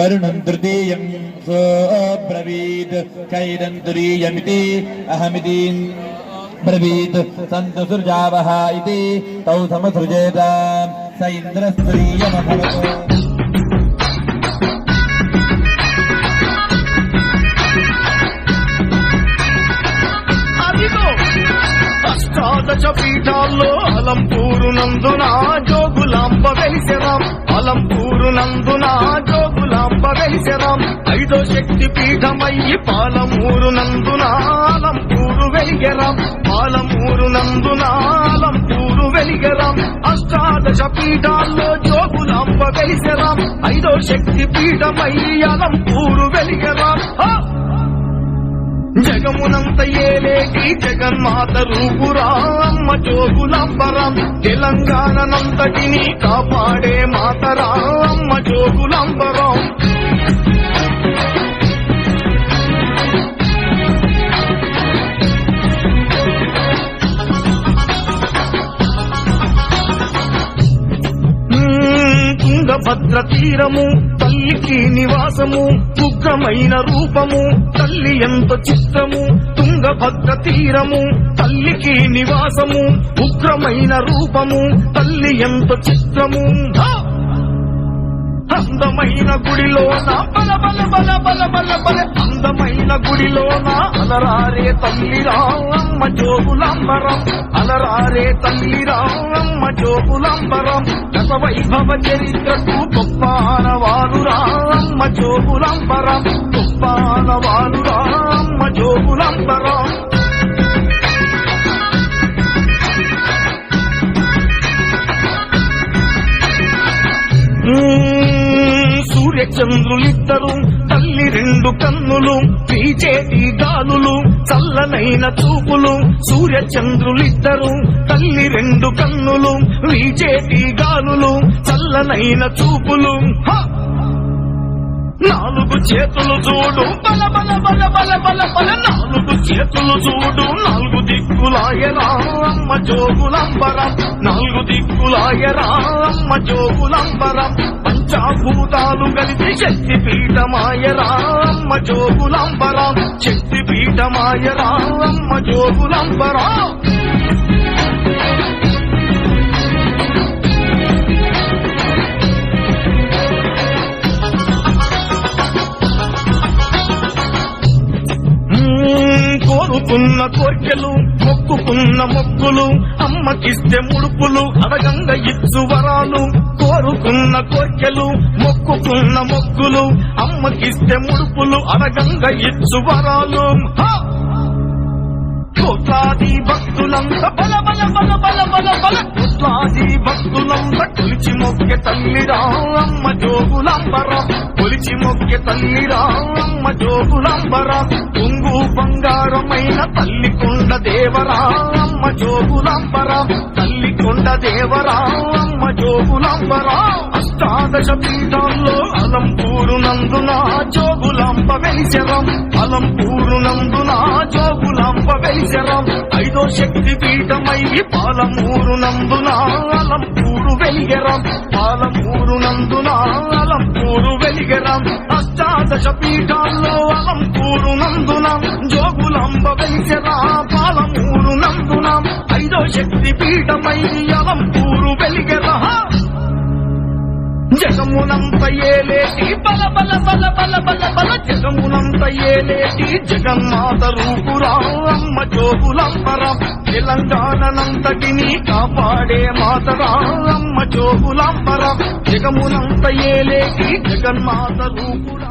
वरुणं तृतीयं सोऽब्रवीत् कैरं तुरीयमिति अहमिति ब्रवीत् सन्तु सृजावः इति तौ समसृजेत स इन्द्रस्तुरीयमभवत् అష్టాదశ పీఠాల్లో అలంపూరునందున జోగులాంబ వెలిసెరాం అలంపూరునందున జోగులాంబ వెలిసెరాం ఐదో శక్తి పీఠమయ్యి పాలమూరునందున అలంపూరు వెలిగెరాం పాలమూరునందున అలంపూరు వెలిగెరాం అష్టాదశ పీఠాల్లో జోగులాంబ వెలిసెరాం ఐదో శక్తి పీఠమయ్యి అలంపూరు వెలిగెరాం జగమునంత ఏలేటి జగన్మాత రూపురా అమ్మ జోగులాంబరం తెలంగాణనంతటిని కాపాడే మాతరా అమ్మ జోగులాంబరం తుంగభద్ర తీరము తల్లికి నివాసము ఉగ్రమైన రూపము తల్లి ఎంత చిత్రము తుంగభద్ర తీరము తల్లికి నివాసము ఉగ్రమైన రూపము తల్లి ఎంత చిత్రము అందమైన గుడిలోన బల బల బల బల బల బల అందమైన గుడిలోన అలరారే తల్లిరా అమ్మ జోగులాంబరం అలరారే తల్లిరా అమ్మ జోగులాంబరం గత వైభవ చరిత్రకు గొప్ప ఆనవాలురా అమ్మ జోగులాంబరం గొప్ప ఆనవాలురా అమ్మ జోగులాంబరం సూర్యచంద్రులిద్దరు తల్లి రెండు కన్నులు పీచేటి గాలులు చల్లనైన చూపులు సూర్యచంద్రులిద్దరు తల్లి రెండు కన్నులు వీచేటి గాలులు చల్లనైన చూపులు నాలుగు చేతులు చూడు బల బల బల బల బల బల నాలుగు చేతులు చూడు నాలుగు దిక్కులాయరా అమ్మ జోగులాంబరం నాలుగు దిక్కులాయరా అమ్మ జోగులాంబరం పంచాభూతాలు కలిసి శక్తి పీఠమాయరా అమ్మ జోగులాంబరం శక్తి పీఠమాయరా అమ్మ జోగులాంబరం కోరుకున్న కోర్కెలు మొక్కుకున్న మొక్కులు అమ్మకిస్తే ముడుపులు అడగంగ ఇచ్చు వరాలు కోరుకున్న కోర్కెలు మొక్కుకున్న మొక్కులు అమ్మకిస్తే ముడుపులు అడగంగ ఇచ్చు వరాలు కోట్లాది భక్తులంత బల బల బల బల బల బల కోట్లాది భక్తులంత కొలిచి మొక్కె తల్లిరా అమ్మ జోగులాంబరం కొలిచి మొక్కె తల్లిరా అమ్మ జోగులాంబరం కుంగు బంగారమైన తల్లి కొండ దేవరా అమ్మ జోగులాంబరం తల్లి కొండ దేవరా అమ్మ జోగులాంబరం అష్టాదశ పీఠాల్లో అలంపూరునందున జోగులాంబ వెలిసెరాం అలంపూరునందున జోగులాంబ వెలిసెరాం ఐదో శక్తి పీఠమయ్యి పాలమూరునందున అలంపూరు వెలిగెరాం పాలమూరునందున అలంపూరు వెలిగెరాం అష్టాదశ పీఠాల్లో అలంపూరునందున జోగులాంబ వెలిసెరా పాలమూరునందున ఐదో శక్తి పీఠమయ్యి అలంపూరు వెలిగెరా జగమునంత ఏలేటి బల బల బల బల బల బల జగమునంత ఏలేటి జగన్మాత రూపురా అమ్మ జోగులాంబరం తెలంగాణనంతటిని కాపాడే మాతరా అమ్మ జోగులాంబరం జగమునంత ఏలేటి జగన్మాత రూపురా